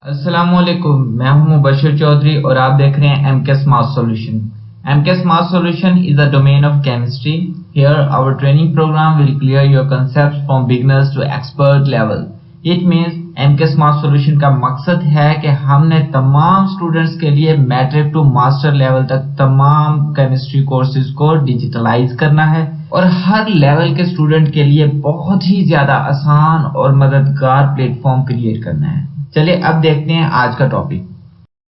अस्सलामुअलैकुम, मैं हूं मुबशिर चौधरी और आप देख रहे हैं MK smart solution. MK smart solution is a domain of chemistry. Here our training program will clear your concepts from beginners to expert level. It means MK smart solution का मकसद है कि हमने तमाम स्टूडेंट्स के लिए मैट्रिक टू मास्टर लेवल तक तमाम केमिस्ट्री कोर्सेज को डिजिटलाइज करना है और हर लेवल के स्टूडेंट के लिए बहुत ही ज्यादा आसान और मददगार प्लेटफॉर्म क्रिएट करना है। चलिए अब देखते हैं आज का टॉपिक।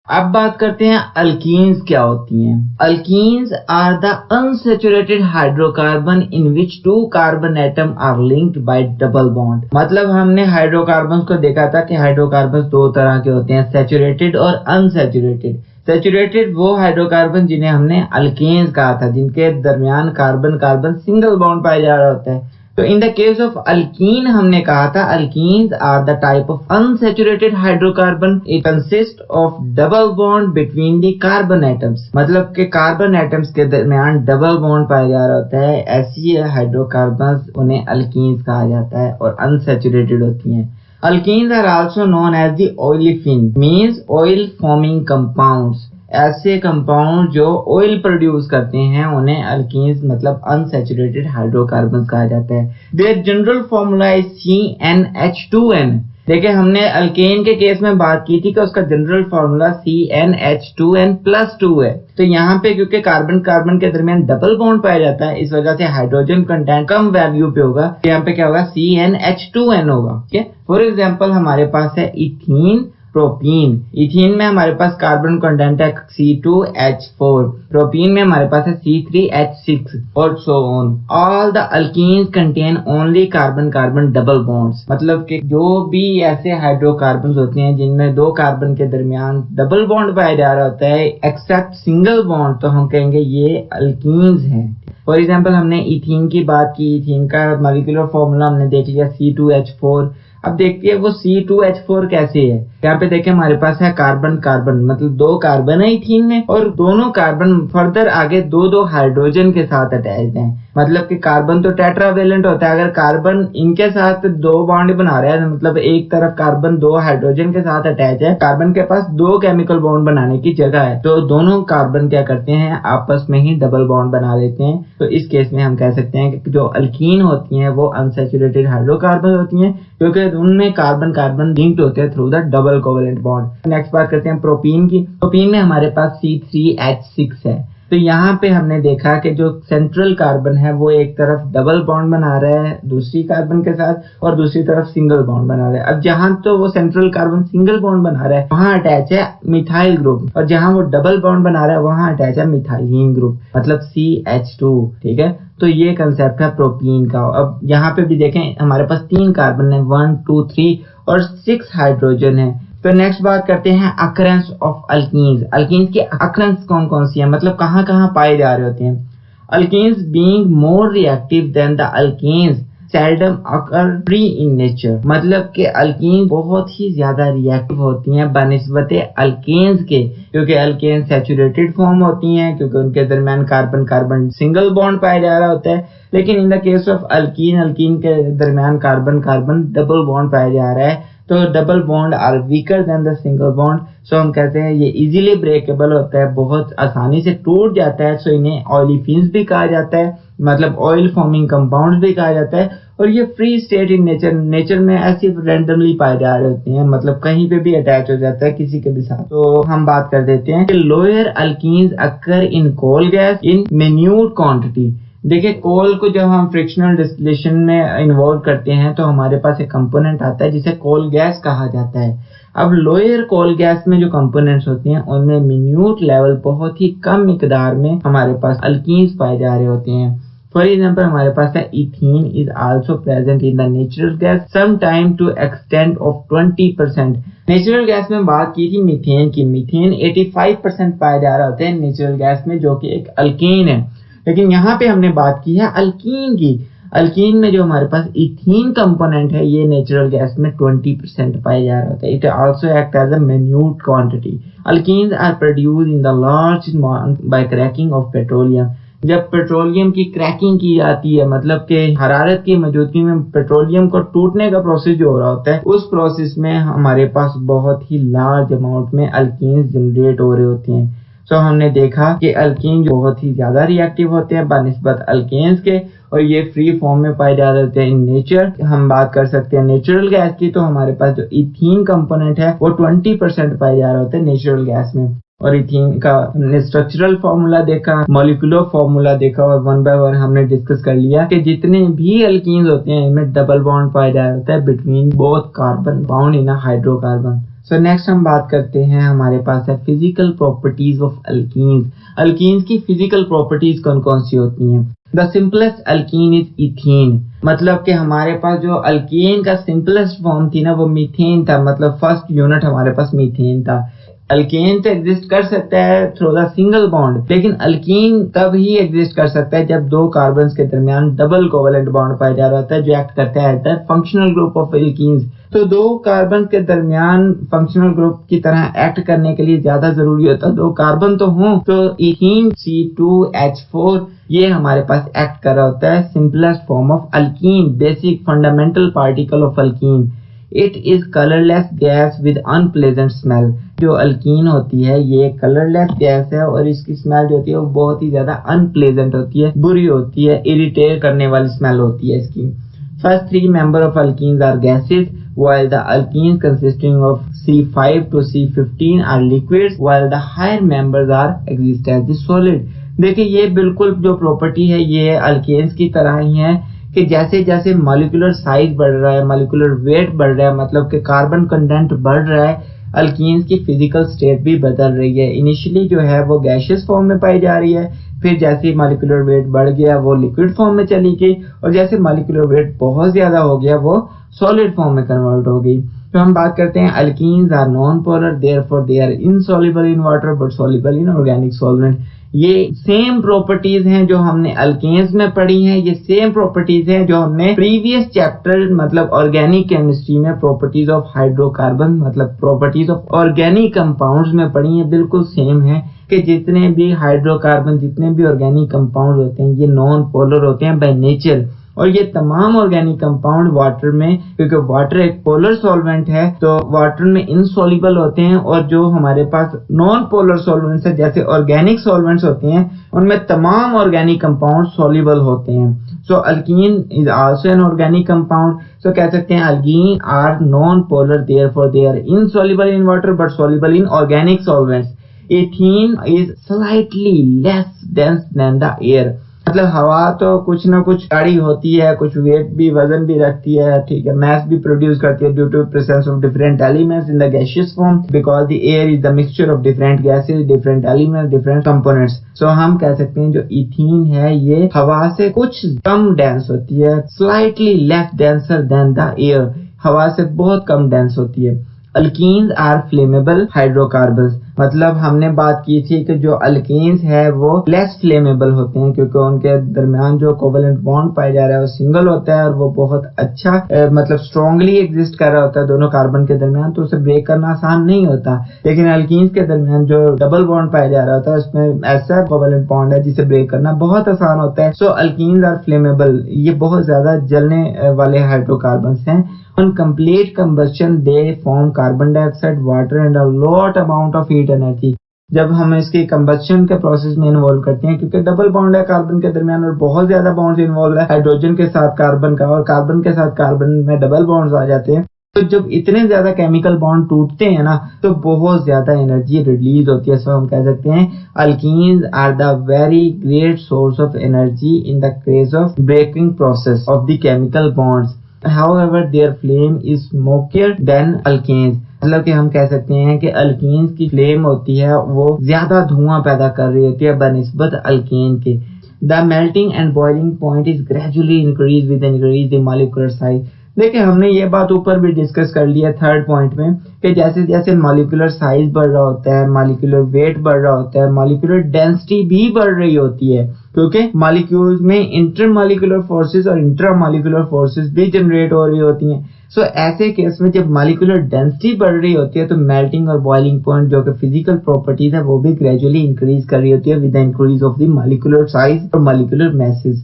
अब बात करते हैं अल्कीन्स क्या होती हैं। Alkenes are the unsaturated hydrocarbon in which two carbon atom are linked by double bond. मतलब हमने हाइड्रोकार्बन को देखा था कि हाइड्रोकार्बन दो तरह के होते हैं, सैचुरेटेड और अनसैचुरेटेड। सैचुरेटेड वो हाइड्रोकार्बन जिन्हें हमने अल्केन्स कहा था, जिनके दरमियान कार्बन कार्बन सिंगल बॉन्ड पाया जा रहा होता है। तो in the case of alkene हमने कहा था alkenes are the type of unsaturated hydrocarbon. It consist of double bond between the carbon atoms. मतलब कि कार्बन एटम्स के दरमियान डबल बॉन्ड पाया जा रहा होता है। ऐसी हाइड्रोकार्बन्स उन्हें अल्कीन्स कहा जाता है और अनसैचुरेटेड होती हैं। Alkenes are also known as the olefin, means oil forming compounds. ऐसे कंपाउंड जो ऑयल प्रोड्यूस करते हैं उन्हें अल्कीन्स मतलब अनसैचुरेटेड हाइड्रोकार्बन्स कहा जाता है। Their general formula is CnH2n। देखिए हमने अल्केन के केस में बात की थी कि उसका जनरल फॉर्मूला CnH2n+2 है। तो यहाँ पे क्योंकि कार्बन कार्बन के दरमियान डबल बॉन्ड पाया जाता है, इस वजह से हाइड्रोजन कंटेंट कम वैल्यू पे होगा। यहाँ पे क्या होगा, CnH2n होगा। ठीक है, फॉर एग्जाम्पल हमारे पास है इथीन प्रोपीन। इथीन में हमारे पास कार्बन कंटेंट है C2H4, प्रोपीन में हमारे पास है C3H6 और so on. All the alkenes contain only carbon carbon double bonds. मतलब कि जो भी ऐसे हाइड्रोकार्बन्स होते हैं जिनमें दो कार्बन के दरमियान डबल बॉन्ड पाया जा रहा होता है एक्सेप्ट सिंगल बॉन्ड, तो हम कहेंगे ये अल्कीन्स हैं। फॉर एग्जाम्पल हमने इथीन की बात की, इथीन का मॉलिक्यूलर फॉर्मूला हमने देख लिया C2H4। अब देखिए वो C2H4 कैसे है। यहाँ पे देखें हमारे पास है कार्बन कार्बन, मतलब दो कार्बन है इथीन में और दोनों कार्बन फर्दर आगे दो दो हाइड्रोजन के साथ अटैच्ड हैं। मतलब कि कार्बन तो टेट्रावेलेंट होता है। अगर कार्बन इनके साथ दो बॉन्ड बना रहा है, मतलब एक तरफ कार्बन दो हाइड्रोजन के साथ अटैच है, कार्बन के पास दो केमिकल बॉन्ड बनाने की जगह है, तो दोनों कार्बन क्या करते हैं, आपस में ही डबल बॉन्ड बना लेते हैं। तो इस केस में हम कह सकते हैं कि जो अल्कीन होती हैं वो अनसैचुरेटेड हाइड्रोकार्बन होती हैं, क्योंकि उनमें कार्बन कार्बन लिंक्ड होते हैं through the double covalent bond. Next बात करते हैं प्रोपीन की। प्रोपीन में हमारे पास C3H6 है। तो यहाँ पे हमने देखा कि जो सेंट्रल कार्बन है वो एक तरफ डबल बॉन्ड बना रहा है दूसरी कार्बन के साथ और दूसरी तरफ सिंगल बॉन्ड बना रहा है। अब जहां तो वो सेंट्रल कार्बन सिंगल बॉन्ड बना रहा है वहां अटैच है मिथाइल ग्रुप, और जहां वो डबल बॉन्ड बना रहा है वहां अटैच है मिथाइलिन ग्रुप, मतलब CH2। ठीक है, तो ये कंसेप्ट है प्रोपीन का। अब यहाँ पे भी देखें हमारे पास तीन कार्बन है, 1 2 3 और 6 हाइड्रोजन है। तो नेक्स्ट बात करते हैं अकरेंस ऑफ अल्कीन्स। अल्कीन्स की अकरेंस कौन कौन सी है, मतलब कहाँ कहाँ पाए जा रहे होते हैं। Alkenes being more reactive than the alkanes seldom occur free in nature. मतलब कि अल्कीन बहुत ही ज्यादा रिएक्टिव होती हैं बनिस्बत अल्केन्स के, क्योंकि अल्केन सैचुरेटेड फॉर्म होती हैं, क्योंकि उनके दरमियान कार्बन कार्बन सिंगल बॉन्ड पाया जा रहा होता है। लेकिन इन the case of alkene, alkyne के दरमियान कार्बन कार्बन डबल बॉन्ड पाया जा रहा है, तो double bond are weaker than the single bond. So हम कहते हैं ये इजीली ब्रेकेबल होता है, बहुत आसानी से टूट जाता है। सो इन्हें ऑलिफिन्स भी कहा जाता है, मतलब ऑयल फॉर्मिंग कंपाउंड्स भी कहा जाता है। और ये फ्री स्टेट इन नेचर में ऐसे रैंडमली पाए जा रहे होते हैं, मतलब कहीं पे भी अटैच हो जाता है किसी के भी साथ। तो हम बात कर देते हैं कि lower alkenes occur in coal gas in minute quantity. देखिए कोल को जब हम फ्रिक्शनल डिस्टिलेशन में इन्वॉल्व करते हैं तो हमारे पास एक कंपोनेंट आता है जिसे कोल गैस कहा जाता है। अब लोअर कोल गैस में जो कंपोनेंट्स होते हैं उनमें मिन्यूट लेवल बहुत ही कम मिकदार में हमारे पास अल्कीन्स पाए जा रहे होते हैं। फॉर एग्जाम्पल हमारे पास है ethene is also present in the natural gas some time to extent of 20%। Natural gas में बात की थी मीथेन की। मीथेन 85% पाया जा रहा होता है नेचुरल गैस में, जो कि एक अल्कीन है। लेकिन यहाँ पे हमने बात की है अल्कीन की। अल्कीन में जो हमारे पास इथीन कंपोनेंट है ये नेचुरल गैस में 20% पाया जा रहा होता है। It also act as a minute quantity. Alkenes are produced in the large amount by cracking of petroleum. जब पेट्रोलियम की क्रैकिंग की जाती है, मतलब कि हरारत की मौजूदगी में पेट्रोलियम को टूटने का प्रोसेस जो हो रहा होता है, उस प्रोसेस में हमारे पास बहुत ही लार्ज अमाउंट में अल्कीन्स जनरेट हो रहे होते हैं। तो हमने देखा कि अल्कीन बहुत ही ज्यादा रिएक्टिव होते हैं बनिस्बत अल्केन्स के, और ये फ्री फॉर्म में पाए जा रहे हैं इन नेचर। हम बात कर सकते हैं नेचुरल गैस की, तो हमारे पास जो इथीन कंपोनेंट है वो 20% पाए जा रहे होते हैं नेचुरल गैस में। और इथीन का हमने स्ट्रक्चरल फार्मूला देखा, मॉलिक्यूलर फार्मूला देखा, और वन बाय वन हमने डिस्कस कर लिया कि जितने भी अल्कीन्स होते हैं इनमें डबल बॉन्ड पाया जा रहा है बिटवीन बोथ कार्बन बाउंड इन अ हाइड्रोकार्बन। सो नेक्स्ट हम बात करते हैं, हमारे पास है physical properties of alkenes. Alkenes की फिजिकल प्रॉपर्टीज कौन कौन सी होती हैं? The simplest alkene is ethene, मतलब कि हमारे पास जो अल्कीन का सिंपलेस्ट फॉर्म थी ना वो मीथेन था, मतलब फर्स्ट यूनिट हमारे पास मीथेन था। अल्केन तो एग्जिस्ट कर सकता है थ्रू द सिंगल बॉन्ड, लेकिन अल्कीन तब ही एग्जिस्ट कर सकता है जब दो कार्बन्स के दरमियान डबल कोवेलेंट बॉन्ड पाया जा रहा होता है, जो एक्ट करता है फंक्शनल ग्रुप ऑफ एल्कीन्स। तो दो कार्बन के दरमियान फंक्शनल ग्रुप की तरह एक्ट करने के लिए ज्यादा जरूरी होता है दो कार्बन तो हों। तो इथीन C2H4 ये हमारे पास एक्ट कर रहा होता है simplest form of alkyne, basic fundamental particle of alkyne. It is colourless gas with unpleasant smell. जो अल्कीन होती है ये कलरलेस गैस है और इसकी स्मेल जो होती है वो बहुत ही ज्यादा अनप्लेजेंट होती है, बुरी होती है, इरिटेट करने वाली स्मेल होती है इसकी। First three members of alkenes are gases, while the alkenes consisting of C5 to C15 are liquids, while the higher members are exist as the solid. देखिए ये बिल्कुल जो प्रॉपर्टी है ये अल्केन्स की तरह ही है कि जैसे जैसे मॉलिक्यूलर साइज बढ़ रहा है, मॉलिक्यूलर वेट बढ़ रहा है, मतलब कि कार्बन कंटेंट बढ़ रहा है, अल्कीन्स की फिजिकल स्टेट भी बदल रही है। इनिशियली जो है वो गैसियस फॉर्म में पाई जा रही है, फिर जैसे मॉलिक्यूलर वेट बढ़ गया वो लिक्विड फॉर्म में चली गई, और जैसे मॉलिक्यूलर वेट बहुत ज्यादा हो गया वो सॉलिड फॉर्म में कन्वर्ट हो गई। तो हम बात करते हैं alkenes are non polar, therefore they are insoluble in water but soluble in organic solvent. ये सेम प्रॉपर्टीज हैं जो हमने अल्केन्स में पढ़ी हैं, ये सेम प्रॉपर्टीज हैं जो हमने प्रीवियस चैप्टर मतलब ऑर्गेनिक केमिस्ट्री में प्रॉपर्टीज ऑफ हाइड्रोकार्बन मतलब प्रॉपर्टीज ऑफ ऑर्गेनिक कंपाउंड्स में पढ़ी हैं, बिल्कुल सेम है कि जितने भी हाइड्रोकार्बन जितने भी ऑर्गेनिक कंपाउंड होते हैं ये नॉन पोलर होते हैं बाय नेचर। और ये तमाम ऑर्गेनिक कंपाउंड वाटर में, क्योंकि वाटर एक पोलर सॉल्वेंट है तो वाटर में इनसॉल्युबल होते हैं, और जो हमारे पास नॉन पोलर सॉल्वेंट्स है जैसे ऑर्गेनिक सॉल्वेंट्स होते हैं उनमें तमाम ऑर्गेनिक कंपाउंड सॉल्युबल होते हैं। So alkene is also an organic compound. So कह सकते हैं alkene are non polar, therefore they are insoluble in water but soluble in organic solvents. Ethene is slightly less dense than the air, मतलब हवा तो कुछ ना कुछ गाड़ी होती है, कुछ वेट भी वजन भी रखती है, ठीक है, मास भी प्रोड्यूस करती है due to presence of different elements in the gaseous form, because the air is the mixture of different gases, different elements, different components. So हम कह सकते हैं जो इथीन है ये हवा से कुछ कम डेंस होती है, slightly less denser then the air, हवा से बहुत कम डेंस होती है। अल्कीन्स आर फ्लेमेबल हाइड्रोकार्बन्स, मतलब हमने बात की थी कि जो अल्कीन्स है वो लेस फ्लेमेबल होते हैं क्योंकि उनके दरमियान जो कोवेलेंट बॉन्ड पाया जा रहा है वो सिंगल होता है और वो बहुत अच्छा मतलब स्ट्रांगली एग्जिस्ट कर रहा होता है दोनों कार्बन के दरमियान, तो उसे ब्रेक करना आसान नहीं होता। लेकिन अल्कीन्स के दरमियान जो डबल बॉन्ड पाया जा रहा होता है उसमें ऐसा कोवेलेंट बॉन्ड है जिसे ब्रेक करना बहुत आसान होता है। सो अल्कीन्स आर फ्लेमेबल, ये बहुत ज्यादा जलने वाले हाइड्रोकार्बन्स हैं। On complete combustion they form carbon dioxide, water and a lot amount of heat energy। जब हम इसके कंबस्शन के प्रोसेस में इन्वॉल्व करते हैं क्योंकि डबल बॉन्ड है कार्बन के दरमियान और बहुत ज्यादा बॉन्ड्स इन्वॉल्व है हाइड्रोजन के साथ कार्बन का, और कार्बन के साथ कार्बन में डबल बॉन्ड्स आ जाते हैं, तो जब इतने ज्यादा केमिकल बॉन्ड टूटते हैं ना तो बहुत ज्यादा एनर्जी रिलीज होती है। सो हम कह सकते हैं alkenes are the very great source of energy in the case of breaking process of the chemical bonds. However, their flame is smokier than alkenes, मतलब कि हम कह सकते हैं कि अल्कीन्स की फ्लेम होती है वो ज्यादा धुआं पैदा कर रही होती है बनिस्बत अल्केन के। The melting and boiling point is gradually increased with increase in molecular size। देखिए हमने ये बात ऊपर भी डिस्कस कर लिया थर्ड पॉइंट में कि जैसे जैसे मॉलिक्यूलर साइज बढ़ रहा होता है, मॉलिक्यूलर वेट बढ़ रहा होता है, मॉलिक्यूलर डेंसिटी भी बढ़ रही होती है। क्योंकि मॉलिक्यूल्स में इंटरमॉलिक्यूलर फोर्सेस और इंट्रामॉलिक्यूलर फोर्सेस भी जनरेट हो रही होती हैं। सो ऐसे केस में जब मॉलिक्यूलर डेंसिटी बढ़ रही होती है तो मेल्टिंग और बॉइलिंग पॉइंट जो कि फिजिकल प्रॉपर्टीज है वो भी ग्रेजुअली इंक्रीज कर रही होती है with the increase of the molecular size और मॉलिक्यूलर मैसेज।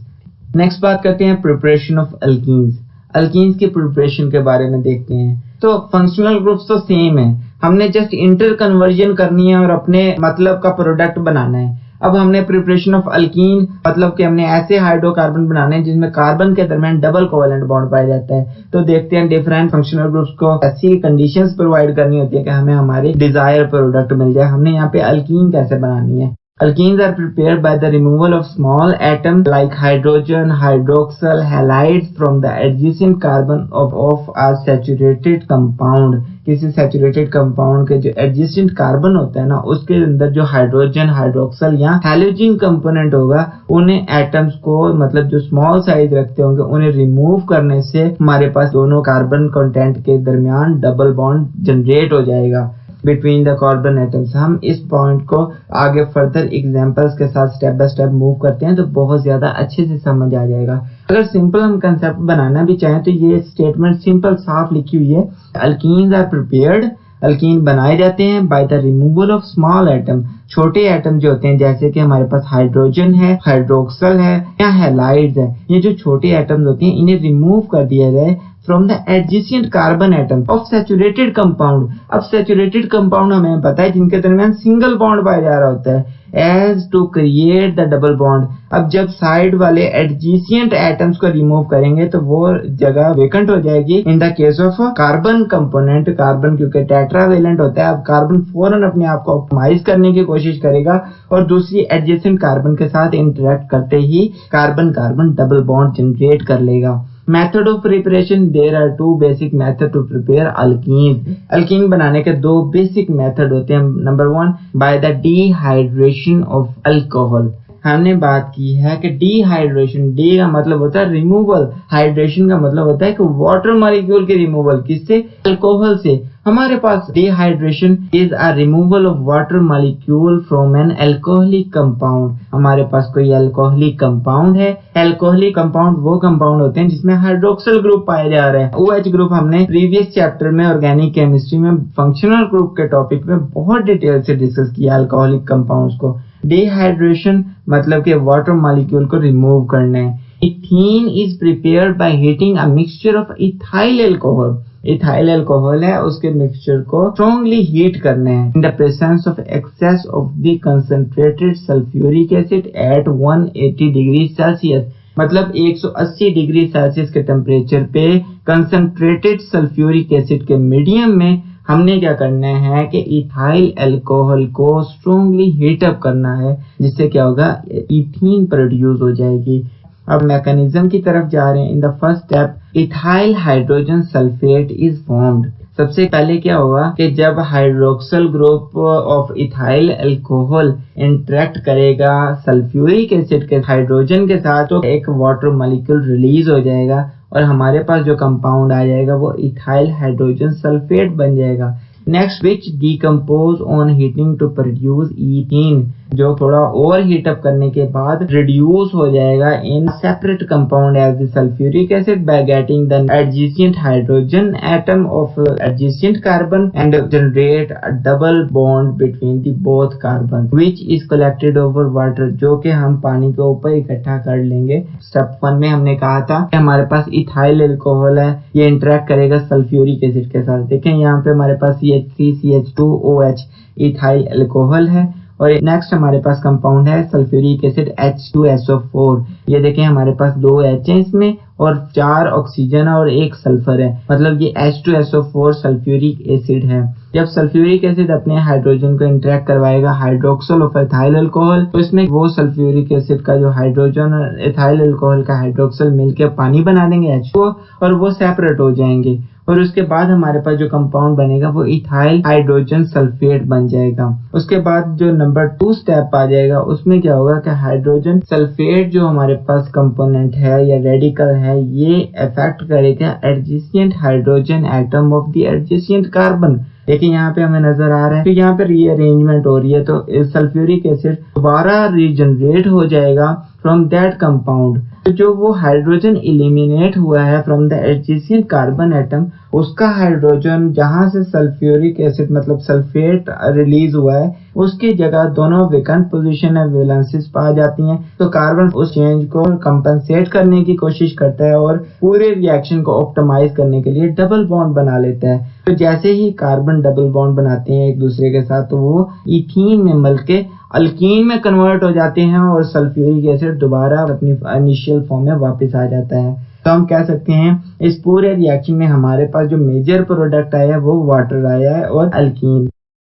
नेक्स्ट बात करते हैं प्रिपरेशन ऑफ अल्कीन्स। अल्कीन्स की प्रिपरेशन के बारे में देखते हैं। तो फंक्शनल ग्रुप्स तो सेम है, हमने जस्ट इंटर कन्वर्जन करनी है और अपने मतलब का प्रोडक्ट बनाना है। अब हमने प्रिपरेशन ऑफ अल्कीन मतलब कि हमने ऐसे हाइड्रोकार्बन बनाने हैं जिसमें कार्बन के दरमियान डबल कोवेलेंट बॉन्ड पाया जाता है। तो देखते हैं डिफरेंट फंक्शनल ग्रुप्स को ऐसी कंडीशंस प्रोवाइड करनी होती है कि हमें हमारे डिजायर प्रोडक्ट मिल जाए। हमने यहाँ पे अल्कीन कैसे बनानी है। Alkenes are prepared by the removal of small atoms like hydrogen, hydroxyl, halides from the adjacent carbon of a saturated compound। किसी saturated compound के जो adjacent carbon होता है ना उसके अंदर जो हाइड्रोजन, हाइड्रोक्सल या हैलोजन कंपोनेंट होगा उन्हें एटम्स को मतलब जो स्मॉल साइज रखते होंगे उन्हें रिमूव करने से हमारे पास दोनों कार्बन कंटेंट के दरमियान डबल बॉन्ड जनरेट हो जाएगा बिटवीन द कार्बन एटम्स। हम इस पॉइंट को आगे फर्दर एग्जांपल्स के साथ स्टेप बाय स्टेप मूव करते हैं तो बहुत ज्यादा अच्छे से समझ आ जाएगा। अगर सिंपल हम कंसेप्ट बनाना भी चाहें तो ये स्टेटमेंट सिंपल साफ लिखी हुई है। अल्कीन्स आर प्रिपेयर्ड, अल्कीन बनाए जाते हैं by the removal of small atom. छोटे एटम जो होते हैं जैसे कि हमारे पास हाइड्रोजन है, हाइड्रोक्सल है या हैलाइड्स है, ये जो छोटे एटम्स होते हैं इन्हें रिमूव कर दिया जाए from the adjacent carbon atom of saturated compound। अब saturated compound हमें पता है जिनके दरमियान सिंगल बॉन्ड पाया जा रहा होता है as to create the double bond। अब जब साइड वाले adjacent atoms को रिमूव करेंगे तो वो जगह वेकेंट हो जाएगी। इन the case of carbon component, carbon क्योंकि टेट्रावेलेंट होता है, अब कार्बन फौरन अपने आप को ऑप्टिमाइज करने की कोशिश करेगा और दूसरी एडजेसेंट कार्बन के साथ इंटरेक्ट करते ही carbon carbon double bond generate कर लेगा। Method of preparation, there are two basic method to prepare alkenes। Alkyne बनाने के दो बेसिक मेथड होते हैं। Number 1 by the dehydration of alcohol। हमने बात की है कि डिहाइड्रेशन, डी का मतलब होता है रिमूवल, हाइड्रेशन का मतलब होता है कि वाटर मॉलिक्यूल के रिमूवल। किससे? अल्कोहल से। हमारे पास dehydration is a removal of water molecule from an alcoholic compound. हमारे पास कोई अल्कोहलिक कंपाउंड है। अल्कोहलिक कंपाउंड वो कंपाउंड होते हैं जिसमें हाइड्रोक्सिल ग्रुप पाए जा रहे हैं। OH ग्रुप हमने प्रीवियस चैप्टर में ऑर्गेनिक केमिस्ट्री में फंक्शनल ग्रुप के टॉपिक में बहुत डिटेल से डिस्कस किया अल्कोहलिक कंपाउंड्स को। डिहाइड्रेशन मतलब कि वाटर मॉलिक्यूल को रिमूव करना है। Ethene is prepared by heating a mixture of ethyl alcohol. Ethyl alcohol है, उसके मिक्सचर को स्ट्रांगली हीट करना है in the presence of excess of the concentrated sulphuric acid at 180 degree Celsius. मतलब 180 degree Celsius के temperature पे concentrated sulphuric acid के medium में हमने क्या करना है कि इथाइल अल्कोहल को स्ट्रांगली हीट अप करना है, जिससे क्या होगा, इथीन प्रोड्यूस हो जाएगी। अब मैकेनिज्म की तरफ जा रहे हैं। In the first step ethyl hydrogen sulphate is formed. सबसे पहले क्या होगा कि जब hydroxyl group of ethyl alcohol interact करेगा सल्फ्यूरिक एसिड के हाइड्रोजन के साथ तो एक वाटर मॉलिक्यूल रिलीज हो जाएगा और हमारे पास जो कंपाउंड आ जाएगा वो इथाइल हाइड्रोजन सल्फेट बन जाएगा। Next which decompose on heating to produce ethene, जो थोड़ा ओवर हीट अप करने के बाद रिड्यूस हो जाएगा in separate compound as the sulphuric acid by getting the adjacent hydrogen atom of adjacent carbon and generate a double bond between the both carbon which is collected over water, जो कि हम पानी के ऊपर इकट्ठा कर लेंगे। स्टेप 1 में हमने कहा था कि हमारे पास इथाइल अल्कोहल है, ये इंटरेक्ट करेगा सल्फ्यूरिक एसिड के साथ। देखें यहाँ पे हमारे पास CH3CH2OH इथाइल अल्कोहल है और नेक्स्ट हमारे पास कंपाउंड है सल्फ्यूरिक एसिड H2SO4। ये देखें हमारे पास 2 H है इसमें और 4 ऑक्सीजन और 1 सल्फर है, मतलब ये H2SO4 सल्फ्यूरिक एसिड है। जब सल्फ्यूरिक एसिड अपने हाइड्रोजन को इंटरेक्ट करवाएगा हाइड्रोक्सल ऑफ इथाइल अल्कोहल तो इसमें वो सल्फ्यूरिक एसिड का जो हाइड्रोजन और इथाइल अल्कोहल का हाइड्रोक्सल मिलकर पानी बना देंगे H2 और वो सेपरेट हो जाएंगे और उसके बाद हमारे पास जो कंपाउंड बनेगा वो इथाइल हाइड्रोजन सल्फेट बन जाएगा। उसके बाद जो नंबर 2 स्टेप आ जाएगा उसमें क्या होगा कि हाइड्रोजन सल्फेट जो हमारे पास कंपोनेंट है या रेडिकल है ये अफेक्ट करेगा adjacent hydrogen atom of the adjacent carbon. देखिए यहाँ पे हमें नजर आ रहा है तो यहाँ पे रीअरेंजमेंट हो रही है तो सल्फ्यूरिक एसिड दोबारा रीजनरेट हो जाएगा फ्रॉम दैट कंपाउंड। तो जो वो हाइड्रोजन इलिमिनेट हुआ है from the adjacent carbon atom, उसका हाइड्रोजन जहां से सल्फ्यूरिक एसिड मतलब सल्फेट रिलीज हुआ है, उसकी जगह दोनों वेकेंट पोजीशन में वैलेंसीज पा जाती हैं। तो कार्बन उस चेंज को कंपनसेट करने की कोशिश करता है और पूरे रिएक्शन को ऑप्टिमाइज करने के लिए डबल बॉन्ड बना लेता है। तो जैसे ही कार्बन डबल बॉन्ड बनाते हैं एक दूसरे के साथ, तो वो इथीन में मिलके अल्कीन में कन्वर्ट हो जाते हैं और सल्फ्यूरिक एसिड दोबारा अपनी इनिशियल फॉर्म में वापस आ जाता है। तो हम कह सकते हैं इस पूरे रिएक्शन में हमारे पास जो मेजर प्रोडक्ट आया है वो वाटर आया है और अल्कीन।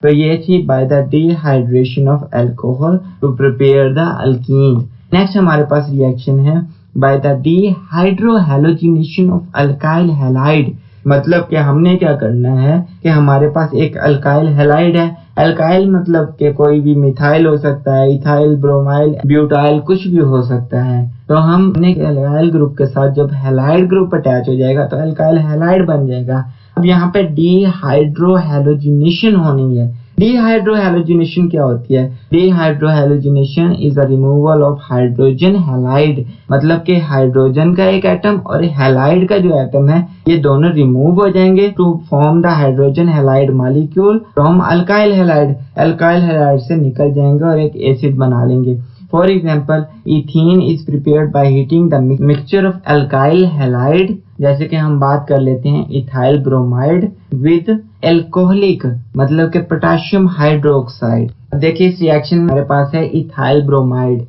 तो ये थी by the dehydration of alcohol to prepare the alkene. Next हमारे पास रिएक्शन है by the dehydrohalogenation of alkyl halide. मतलब कि हमने क्या करना है कि हमारे पास एक अल्काइल हैलाइड है। अल्काइल मतलब कि कोई भी मिथाइल हो सकता है, इथाइल, ब्रोमाइल, ब्यूटाइल, कुछ भी हो सकता है। तो हमने अल्काइल ग्रुप के साथ जब हैलाइड ग्रुप अटैच हो जाएगा तो अल्काइल हैलाइड बन जाएगा। अब यहाँ पे डिहाइड्रोहैलोजिनेशन होनी है। डिहाइड्रोहैलोजिनेशन क्या होती है? Dehydrohalogenation is the removal of hydrogen halide. मतलब कि हाइड्रोजन का एक एटम और हैलाइड का जो एटम है, ये दोनों रिमूव हो जाएंगे to form the hydrogen halide molecule from alkyl halide. Alkyl halide से निकल जाएंगे और एक एसिड बना लेंगे। For example, ethene is prepared by heating the mixture of alkyl halide, जैसे कि हम बात कर लेते हैं इथाइल ब्रोमाइड with alcoholic मतलब कि पोटेशियम हाइड्रोक्साइड। देखिए इस रिएक्शन में हमारे पास है इथाइल ब्रोमाइड।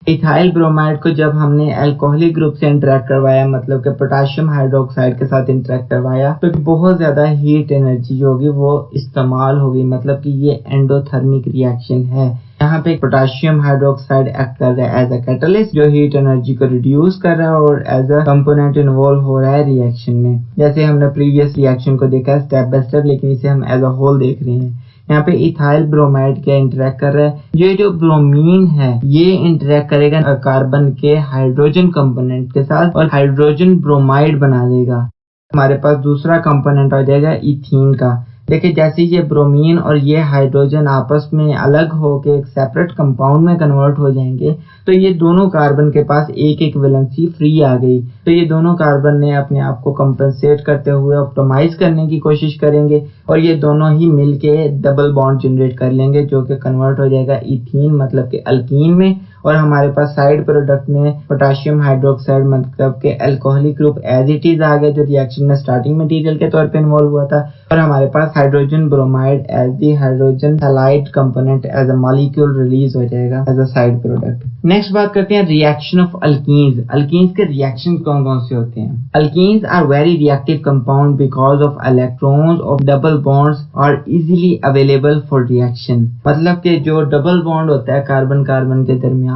इथाइल ब्रोमाइड को जब हमने अल्कोहलिक ग्रुप से इंटरेक्ट करवाया, मतलब कि पोटेशियम हाइड्रोक्साइड के साथ इंटरेक्ट करवाया, तो बहुत ज्यादा हीट एनर्जी जो होगी वो इस्तेमाल होगी। मतलब कि ये एंडोथर्मिक रिएक्शन है। यहाँ पे पोटेशियम हाइड्रोक्साइड एक्ट कर रहा है एज अ कैटलिस्ट, जो हीट एनर्जी को रिड्यूस कर रहा है और एज अ कंपोनेंट इन्वॉल्व हो रहा है रिएक्शन में। जैसे हमने प्रीवियस रिएक्शन को देखा है स्टेप बाय स्टेप, लेकिन इसे हम एज अ होल देख रहे हैं। यहाँ पे इथाइल ब्रोमाइड क्या इंटरेक्ट कर रहा है? ये जो ब्रोमीन है ये इंटरेक्ट करेगा कार्बन के हाइड्रोजन कंपोनेंट के साथ और हाइड्रोजन ब्रोमाइड बना देगा। हमारे पास दूसरा कंपोनेंट आ जाएगा इथीन का। देखिए जैसे ये ब्रोमीन और ये हाइड्रोजन आपस में अलग होके एक सेपरेट कंपाउंड में कन्वर्ट हो जाएंगे, तो ये दोनों कार्बन के पास एक एक वैलेंसी फ्री आ गई। तो ये दोनों कार्बन ने अपने आप को कंपनसेट करते हुए ऑप्टिमाइज करने की कोशिश करेंगे और ये दोनों ही मिलके डबल बॉन्ड जनरेट कर लेंगे, जो कि कन्वर्ट हो जाएगा इथीन मतलब कि अल्कीन में। और हमारे पास साइड प्रोडक्ट में पोटेशियम हाइड्रोक्साइड मतलब के alcoholic group as it is आ गया, जो रिएक्शन में स्टार्टिंग मटेरियल के तौर पे इन्वॉल्व हुआ था। और हमारे पास hydrogen bromide as the hydrogen halide component as a molecule release हो जाएगा as a side product. Next बात करते हैं रिएक्शन ऑफ अल्कीन्स। अल्कीन्स के रिएक्शन कौन कौन से होते हैं? Alkenes are very reactive compound because of electrons of double bonds are easily available for reaction. मतलब कि जो डबल बॉन्ड होता है कार्बन कार्बन के दरमियान,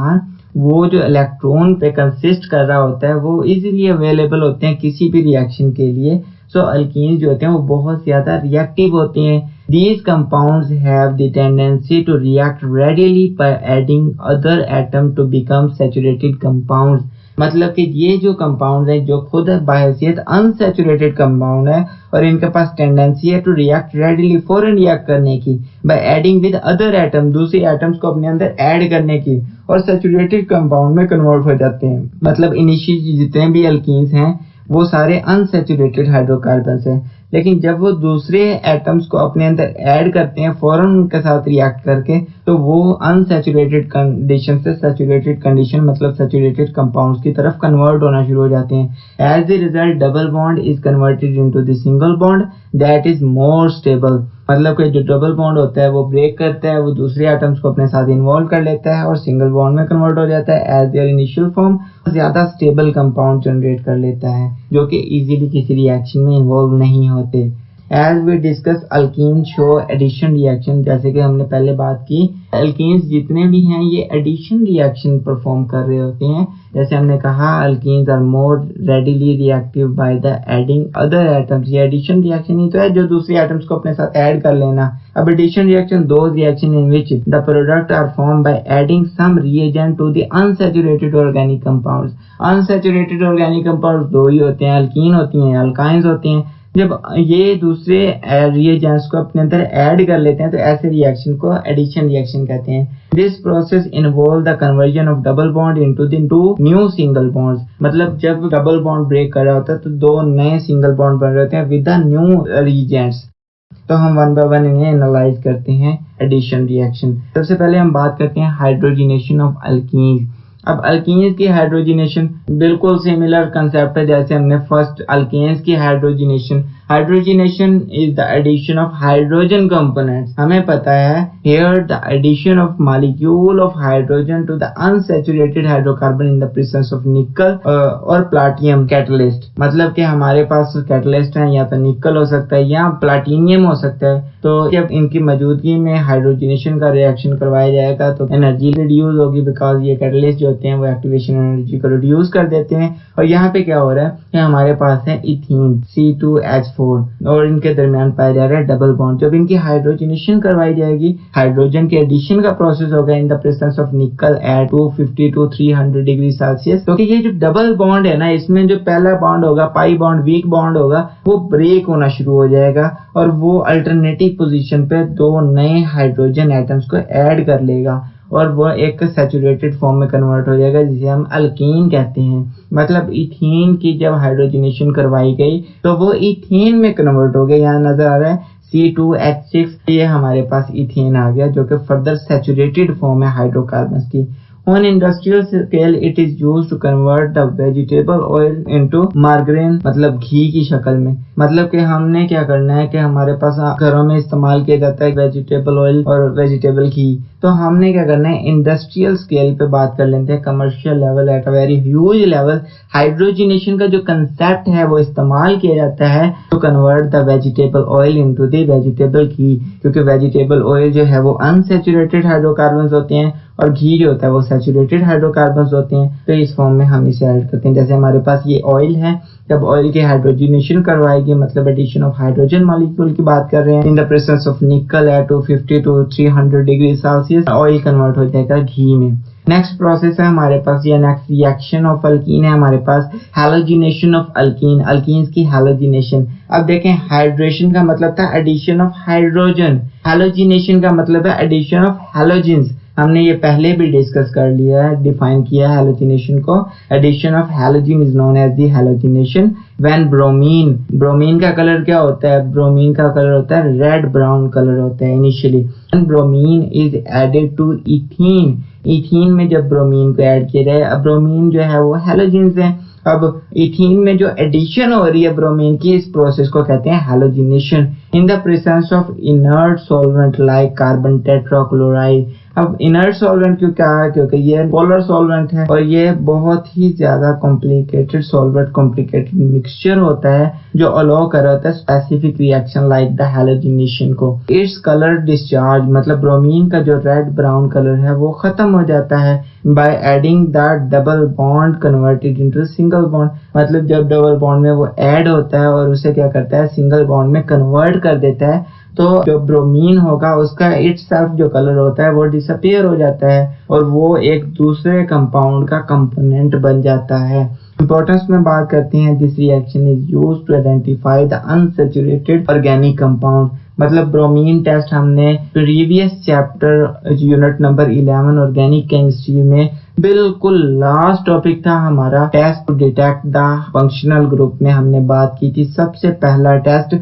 वो जो इलेक्ट्रॉन पे कंसिस्ट कर रहा होता है वो इजीली अवेलेबल होते हैं किसी भी रिएक्शन के लिए। सो अल्कीन्स जो होते हैं वो बहुत ज्यादा रिएक्टिव होते हैं। These compounds have the tendency to react readily by adding other atom to become saturated compounds। मतलब कि ये जो कंपाउंड है जो खुद बाहैसियत अनसैचुरेटेड कंपाउंड है और इनके पास टेंडेंसी है टू रिएक्ट रेडिली, फौरन रिएक्ट करने की, by adding with other atom, दूसरे एटम्स को अपने अंदर ऐड करने की, और सैचुरेटेड कंपाउंड में कन्वर्ट हो जाते हैं। मतलब इनिशियली जितने भी अल्कीन्स हैं वो सारे अनसैचुरेटेड हाइड्रोकार्बन्स हैं, लेकिन जब वो दूसरे एटम्स को अपने अंदर ऐड करते हैं फौरन उनके साथ रिएक्ट करके, तो वो अनसैचुरेटेड कंडीशन से सैचुरेटेड कंडीशन मतलब सैचुरेटेड कंपाउंड्स की तरफ कन्वर्ट होना शुरू हो जाते हैं। As a result double bond is converted into the single bond that is more stable. मतलब कि जो डबल बॉन्ड होता है वो ब्रेक करता है, वो दूसरे एटम्स को अपने साथ इन्वॉल्व कर लेता है और सिंगल बॉन्ड में कन्वर्ट हो जाता है एज देयर इनिशियल फॉर्म, ज्यादा स्टेबल कंपाउंड जनरेट कर लेता है जो कि इजीली किसी रिएक्शन में इन्वॉल्व नहीं होते। As we discuss alkene show addition reaction, जैसे कि हमने पहले बात की अल्कीन्स जितने भी हैं ये एडिशन रिएक्शन परफॉर्म कर रहे होते हैं। जैसे हमने कहा alkenes are more readily reactive by the adding other atoms. ये एडिशन रिएक्शन ही तो है जो दूसरे एटम्स को अपने साथ ऐड कर लेना। अब एडिशन रिएक्शन दो reaction in which the product are form by adding some reagent to the unsaturated organic compounds. Unsaturated organic compounds दो ही होते हैं, अल्कीन होती हैं, अल्काइंस होती हैं। जब ये दूसरे रिएजेंट्स को अपने अंदर ऐड कर लेते हैं तो ऐसे रिएक्शन को एडिशन रिएक्शन कहते हैं। This process involve the conversion of double bond into the two new single bonds. मतलब जब डबल बॉन्ड ब्रेक कर रहा होता है तो दो नए सिंगल बॉन्ड बन रहे होते हैं विद द न्यू रिएजेंट्स। तो हम वन बाय वन इन्हें एनालाइज करते हैं एडिशन रिएक्शन। सबसे पहले हम बात करते हैं हाइड्रोजिनेशन ऑफ अल्कीन्स। अब अल्कीन्स की हाइड्रोजिनेशन बिल्कुल सिमिलर कंसेप्ट है जैसे हमने फर्स्ट अल्केन्स की hydrogenation. Hydrogenation is the addition of hydrogen components. हमें पता है here the addition of molecule of hydrogen to the unsaturated hydrocarbon in the presence of nickel और प्लाटिनम कैटलिस्ट। मतलब कि हमारे पास कैटलिस्ट है या तो निकल हो सकता है या प्लाटिनियम हो सकता है। तो जब इनकी मौजूदगी में हाइड्रोजिनेशन का रिएक्शन करवाया जाएगा तो एनर्जी रिड्यूस होगी, बिकॉज ये कैटलिस्ट जो होते हैं वो एक्टिवेशन एनर्जी को रिड्यूस कर देते हैं। और यहाँ पे क्या हो रहा है कि हमारे पास है इथीन C2H4 और इनके दरमियान पाया जा रहा है डबल बॉन्ड। जब इनकी हाइड्रोजिनेशन करवाई जाएगी, हाइड्रोजन के एडिशन का प्रोसेस होगा in the presence of nickel at 250 to 300 degree Celsius. क्योंकि ये जो डबल बॉन्ड है ना, इसमें जो पहला बॉन्ड होगा पाई बॉन्ड वीक बॉन्ड होगा वो ब्रेक होना शुरू हो जाएगा और वो अल्टरनेटिव पोजीशन पे दो नए हाइड्रोजन एटम्स को ऐड कर लेगा और वो एक सैचुरेटेड फॉर्म में कन्वर्ट हो जाएगा जिसे हम अल्कीन कहते हैं। मतलब इथीन की जब हाइड्रोजिनेशन करवाई गई तो वो इथीन में कन्वर्ट हो गया। यहाँ नजर आ रहा है C2H6, ये हमारे पास इथेन आ गया जो कि फर्दर सैचुरेटेड फॉर्म है हाइड्रोकार्बन्स की। On industrial scale, it is used to convert the vegetable oil into margarine, मतलब घी की शक्ल में। मतलब कि हमने क्या करना है कि हमारे पास घरों में इस्तेमाल किया जाता है वेजिटेबल ऑयल और वेजिटेबल घी। तो हमने क्या करना है इंडस्ट्रियल स्केल पे बात कर लेते हैं, commercial level at a very huge level. Hydrogenation का जो कंसेप्ट है वो इस्तेमाल किया जाता है to convert the vegetable oil into the vegetable ghee, क्योंकि वेजिटेबल ऑयल जो है वो अनसैचुरेटेड हाइड्रोकार्बन्स होते हैं और घी जो होता है वो सैचुरेटेड हाइड्रोकार्बन्स होते हैं। तो इस फॉर्म में हम इसे ऐड करते हैं। जैसे हमारे पास ये ऑयल है, जब ऑयल की हाइड्रोजिनेशन करवाएगी मतलब एडिशन ऑफ हाइड्रोजन मॉलिक्यूल की बात कर रहे हैं in the presence of nickel at 250 to 300 degree Celsius, oil convert हो जाएगा घी में। नेक्स्ट प्रोसेस है हमारे पास या नेक्स्ट रिएक्शन ऑफ अल्कीन है हमारे पास हैलोजिनेशन ऑफ अल्कीन। अल्कीन्स की हैलोजिनेशन। अब देखें, हाइड्रेशन का मतलब था एडिशन ऑफ हाइड्रोजन, हैलोजिनेशन का मतलब है एडिशन ऑफ हैलोजेंस। हमने ये पहले भी डिस्कस कर लिया है, डिफाइन किया है हैलोजिनेशन को। Addition of halogen is known as the halogenation when bromine, bromine का कलर क्या होता है? ब्रोमीन का कलर होता है रेड ब्राउन कलर होता है initially. And bromine is added to ethene, ethene में जब ब्रोमीन को ऐड किया जाए, अब ब्रोमीन जो है वो हैलोजेंस है। अब इथीन में जो एडिशन हो रही है ब्रोमीन की, इस प्रोसेस को कहते हैं halogenation in the presence of inert solvent like carbon tetrachloride. अब इनर्ट सॉल्वेंट क्यों क्या है? क्योंकि ये पोलर सॉल्वेंट है और ये बहुत ही ज्यादा कॉम्प्लिकेटेड सॉल्वेंट कॉम्प्लिकेटेड मिक्सचर होता है जो अलाउ कर रहा होता है specific reaction like the halogenation को। इट्स कलर डिस्चार्ज, मतलब ब्रोमीन का जो रेड ब्राउन कलर है वो खत्म हो जाता है by adding the double bond converted into single bond. मतलब जब डबल बॉन्ड में वो ऐड होता है और उसे क्या करता है सिंगल बॉन्ड में कन्वर्ट कर देता है, तो जो ब्रोमीन होगा उसका इटसेल्फ जो कलर होता है वो डिसअपीयर हो जाता है और वो एक दूसरे कंपाउंड का कंपोनेंट बन जाता है। इंपॉर्टेंस में बात करते हैं, this reaction is used to identify the unsaturated organic compound. मतलब ब्रोमीन टेस्ट हमने previous chapter unit number 11 organic chemistry में बिल्कुल लास्ट टॉपिक था हमारा test to detect the functional group में हमने बात की थी। सबसे पहला टेस्ट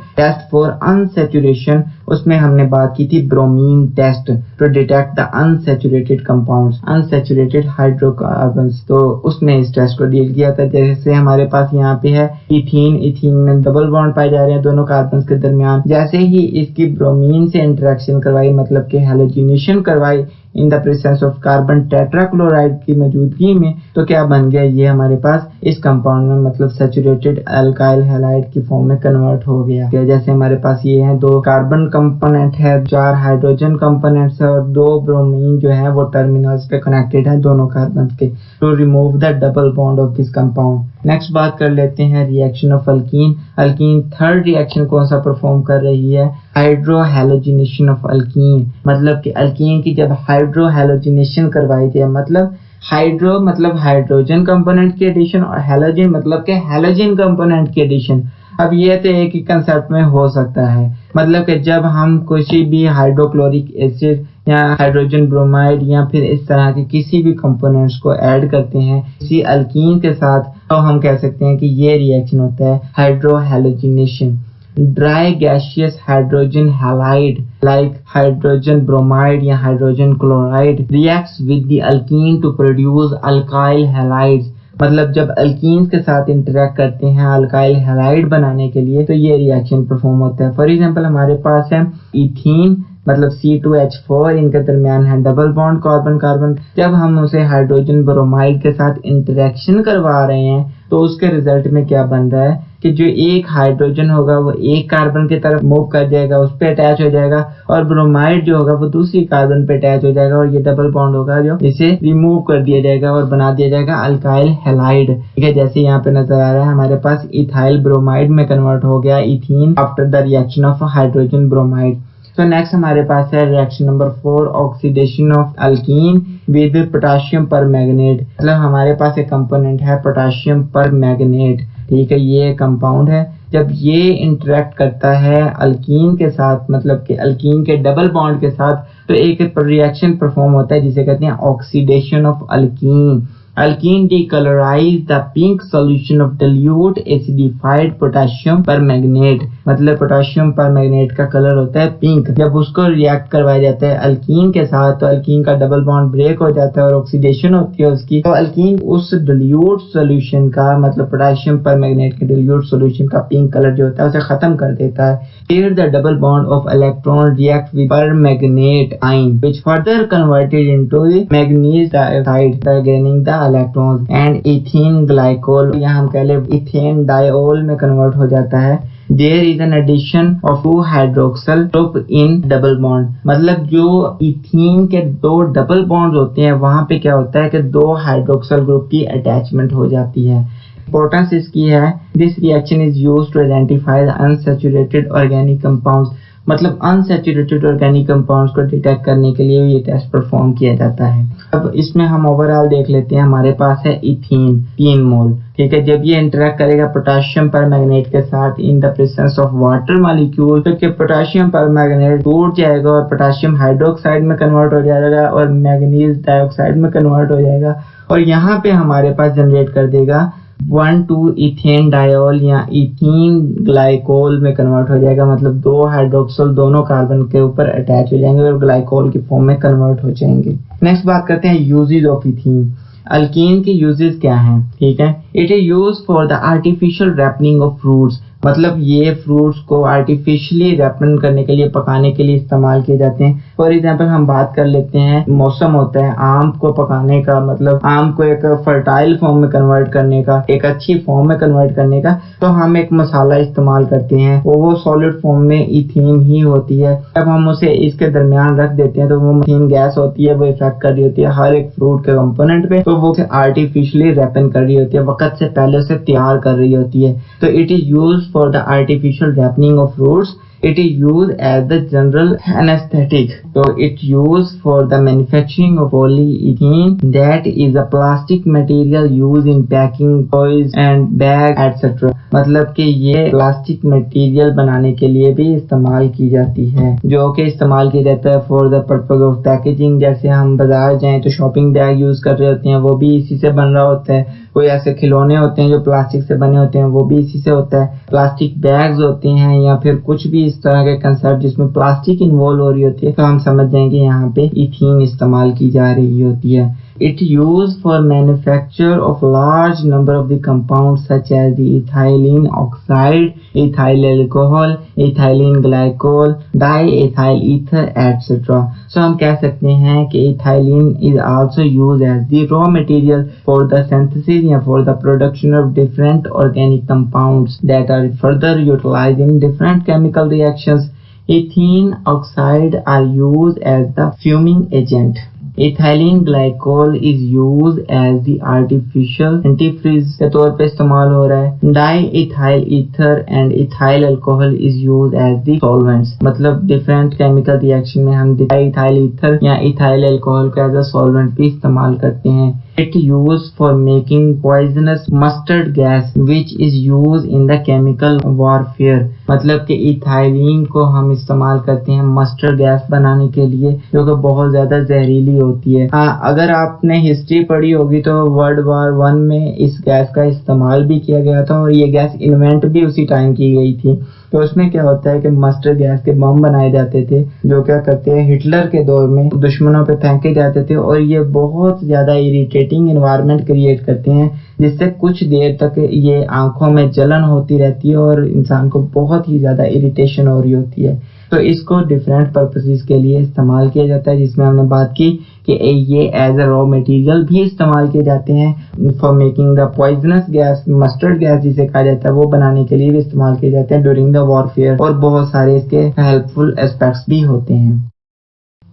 फॉर अनसैचुरेशन, उसमें हमने बात की थी bromine test to detect the unsaturated compounds, unsaturated hydrocarbons. तो उसमें इस टेस्ट को डील किया था। जैसे हमारे पास यहाँ पे है इथीन, इथीन में डबल बॉन्ड पाए जा रहे हैं दोनों कार्बन के दरमियान। जैसे ही इसकी ब्रोमीन से इंटरेक्शन करवाई, मतलब कि हैलोजिनेशन करवाई इन the presence of carbon tetrachloride की मौजूदगी में, तो क्या बन गया ये हमारे पास इस कंपाउंड में मतलब सैचुरेटेड अल्काइल हैलाइड की फॉर्म में कन्वर्ट हो गया। जैसे हमारे पास ये है 2 कार्बन कंपोनेंट है, 4 हाइड्रोजन कंपोनेंट्स है और 2 ब्रोमीन जो है वो टर्मिनल्स पे कनेक्टेड है दोनों कार्बन के, to remove the double bond of this compound. Next बात कर लेते हैं reaction of alkene. Alkene third reaction कौन सा परफॉर्म कर रही है? Hydrohalogenation of alkene. मतलब कि अल्कीन की जब हाइड्रोहैलोजिनेशन करवाई जाए, मतलब हाइड्रो मतलब हाइड्रोजन कंपोनेंट की एडिशन और हैलोजन मतलब के हैलोजन कंपोनेंट की एडिशन। अब ये तो एक ही कंसेप्ट में हो सकता है, मतलब कि जब हम किसी भी हाइड्रोक्लोरिक एसिड या हाइड्रोजन ब्रोमाइड या फिर इस तरह के किसी भी कंपोनेंट्स को ऐड करते हैं किसी अल्कीन के साथ, तो हम कह सकते हैं कि ये रिएक्शन होता है hydrohalogenation. Dry gaseous hydrogen halide like hydrogen bromide या hydrogen chloride reacts with the alkene to produce alkyl halides। मतलब जब अल्कीन्स के साथ इंटरेक्ट करते हैं अल्काइल हैलाइड बनाने के लिए तो ये रिएक्शन परफॉर्म होता है। फॉर एग्जांपल हमारे पास है इथीन, मतलब C2H4, इनके दरमियान है डबल बॉन्ड कार्बन कार्बन। जब हम उसे हाइड्रोजन ब्रोमाइड के साथ इंटरेक्शन करवा रहे हैं तो उसके रिजल्ट में क्या बन रहा है कि जो एक हाइड्रोजन होगा वो एक कार्बन की तरफ मूव कर जाएगा, उस पे अटैच हो जाएगा, और ब्रोमाइड जो होगा वो दूसरी कार्बन पे अटैच हो जाएगा, और ये डबल बॉन्ड होगा जो इसे रिमूव कर दिया जाएगा और बना दिया जाएगा अल्काइल हैलाइड। ठीक है, जैसे यहाँ पे नजर आ रहा है हमारे पास इथाइल ब्रोमाइड में कन्वर्ट हो गया ethene after the reaction of hydrogen bromide. तो नेक्स्ट हमारे पास है reaction number 4, oxidation of alkyne with potassium permanganate. मतलब हमारे पास एक कंपोनेंट है पोटेशियम परमैंगनेट। ठीक है, ये कंपाउंड है। जब ये इंटरेक्ट करता है अल्कीन के साथ, मतलब कि अल्कीन के डबल बॉन्ड के साथ, तो एक रिएक्शन परफॉर्म होता है जिसे कहते हैं oxidation of alkyne. Alkene decolorize the pink solution of dilute acidified potassium permanganate। मतलब पोटेशियम परमैंगनेट का कलर होता है पिंक। जब उसको रिएक्ट करवाया जाता है अल्कीन के साथ तो अल्कीन का डबल बॉन्ड ब्रेक हो जाता है और ऑक्सीडेशन होती है उसकी, तो अल्कीन उस डिल्यूट सॉल्यूशन का, मतलब पोटेशियम परमैंगनेट के डिल्यूट सॉल्यूशन का पिंक कलर जो होता है उसे खत्म कर देता है। Here the double bond of electron react with permanganate ion which further converted into the manganese dioxide gaining the electrons and ethene glycol, या हम कह ले इथेन डायोल में कन्वर्ट हो जाता है। There is an addition of 2 hydroxyl group in double bond। मतलब जो इथीन के 2 डबल बॉन्ड्स होते हैं वहां पे क्या होता है कि 2 हाइड्रोक्सल ग्रुप की अटैचमेंट हो जाती है। इंपॉर्टेंस इसकी है, this reaction is used to identify the unsaturated organic compounds. मतलब अनसैचुरेटेड ऑर्गेनिक कंपाउंड्स को डिटेक्ट करने के लिए ये टेस्ट परफॉर्म किया जाता है। अब इसमें हम ओवरऑल देख लेते हैं। हमारे पास है इथीन 3 मोल। ठीक है, जब ये इंटरेक्ट करेगा पोटेशियम परमैंगनेट के साथ इन the presence of water molecule, तो पोटेशियम परमैंगनेट टूट जाएगा और पोटेशियम हाइड्रोक्साइड में कन्वर्ट हो जाएगा और मैंगनीज डाइऑक्साइड में कन्वर्ट हो जाएगा, और यहाँ पे हमारे पास जनरेट कर देगा 1,2 इथेन डायोल या इथीन ग्लाइकोल में कन्वर्ट हो जाएगा। मतलब 2 हाइड्रोक्सल दोनों कार्बन के ऊपर अटैच हो जाएंगे और ग्लाइकोल की फॉर्म में कन्वर्ट हो जाएंगे। नेक्स्ट बात करते हैं यूजेस ऑफ इथीन। अल्कीन के यूजेस क्या हैं? ठीक है, it is used for the artificial ripening of fruits. मतलब ये फ्रूट्स को आर्टिफिशियली रैपन करने के लिए, पकाने के लिए इस्तेमाल किए जाते हैं। फॉर एग्जांपल हम बात कर लेते हैं, मौसम होता है आम को पकाने का, मतलब आम को एक फर्टाइल फॉर्म में कन्वर्ट करने का, एक अच्छी फॉर्म में कन्वर्ट करने का, तो हम एक मसाला इस्तेमाल करते हैं, वो सॉलिड फॉर्म में इथीन ही होती है। जब हम उसे इसके दरमियान रख देते हैं तो वो इथीन गैस होती है, वो इफेक्ट कर रही होती है हर एक फ्रूट के कंपोनेंट पे, तो वो आर्टिफिशियली रैपन कर रही होती है, वक्त से पहले उसे तैयार कर रही होती है। तो it is used for the artificial wrapping of fruits. It is used as the general anesthetic. So it used for the manufacturing of polyethylene, that is a plastic material used in packing toys and bag etc. मतलब कि ये plastic material बनाने के लिए भी इस्तेमाल की जाती है, जो कि इस्तेमाल किया जाता है for the purpose of packaging. जैसे हम बाजार जाएं तो शॉपिंग बैग यूज कर रहे होते हैं, वो भी इसी से बन रहा होता है। कोई ऐसे खिलौने होते हैं जो प्लास्टिक से बने होते हैं, वो भी इसी से होता है। प्लास्टिक बैग्स होते हैं या फिर कुछ भी इस तरह के कंसेप्ट जिसमें प्लास्टिक इन्वॉल्व हो रही होती है, तो हम समझ जाएंगे यहाँ पे इथीन इस्तेमाल की जा रही होती है। It used for manufacture of large number of the compounds such as the ethylene oxide, ethyl alcohol, ethylene glycol, diethyl ether etc. So हम कह सकते हैं कि ethylene is also used as the raw material for the synthesis या for the production of different organic compounds that are further utilized in different chemical reactions. Ethylene oxide are used as the fuming agent. Ethylene glycol is used as the artificial antifreeze के तौर पे इस्तेमाल हो रहा है। Diethyl ether and ethyl alcohol is used as the solvents। मतलब different chemical reaction में हम diethyl ether या ethyl alcohol को as a solvent भी इस्तेमाल करते हैं। It used for making poisonous mustard gas which is used in the chemical warfare. मतलब कि इथाइलिन को हम इस्तेमाल करते हैं मस्टर्ड गैस बनाने के लिए, जो कि बहुत ज्यादा जहरीली होती है। अगर आपने हिस्ट्री पढ़ी होगी तो वर्ल्ड वॉर 1 में इस गैस का इस्तेमाल भी किया गया था और ये गैस इन्वेंट भी उसी टाइम की गई थी। तो उसमें क्या होता है कि मस्टर्ड गैस के बम बनाए जाते थे, जो क्या करते हैं हिटलर के दौर में दुश्मनों पे फेंके जाते थे, और ये बहुत ज्यादा इरिटेटिंग एनवायरनमेंट क्रिएट करते हैं, जिससे कुछ देर तक ये आंखों में जलन होती रहती है और इंसान को बहुत ही ज्यादा इरिटेशन हो रही होती है। तो इसको डिफरेंट पर्पसेस के लिए इस्तेमाल किया जाता है, जिसमें हमने बात की कि ये एज अ रॉ मटेरियल भी इस्तेमाल किए जाते हैं for making the poisonous gas, mustard gas जिसे कहा जाता है, वो बनाने के लिए भी इस्तेमाल किए जाते हैं ड्यूरिंग द वॉरफेयर, और बहुत सारे इसके हेल्पफुल एस्पेक्ट्स भी होते हैं।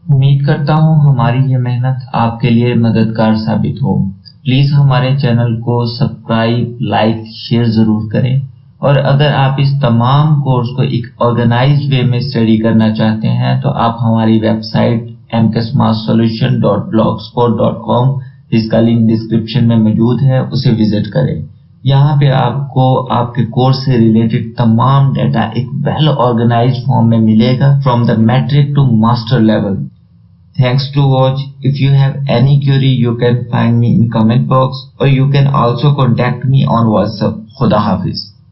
उम्मीद करता हूँ हमारी ये मेहनत आपके लिए मददगार साबित हो। प्लीज हमारे चैनल को सब्सक्राइब, लाइक, शेयर जरूर करें, और अगर आप इस तमाम कोर्स को एक ऑर्गेनाइज्ड वे में स्टडी करना चाहते हैं तो आप हमारी वेबसाइट mksmathsolution.blogspot.com, जिसका लिंक डिस्क्रिप्शन में मौजूद है, उसे विजिट करें। यहाँ पे आपको आपके कोर्स से रिलेटेड तमाम डाटा एक वेल ऑर्गेनाइज्ड फॉर्म में मिलेगा, from the matric to master level. Thanks to watch. If you have any query, you can find me in comment box, or you can also contact me on WhatsApp. Khuda Hafiz.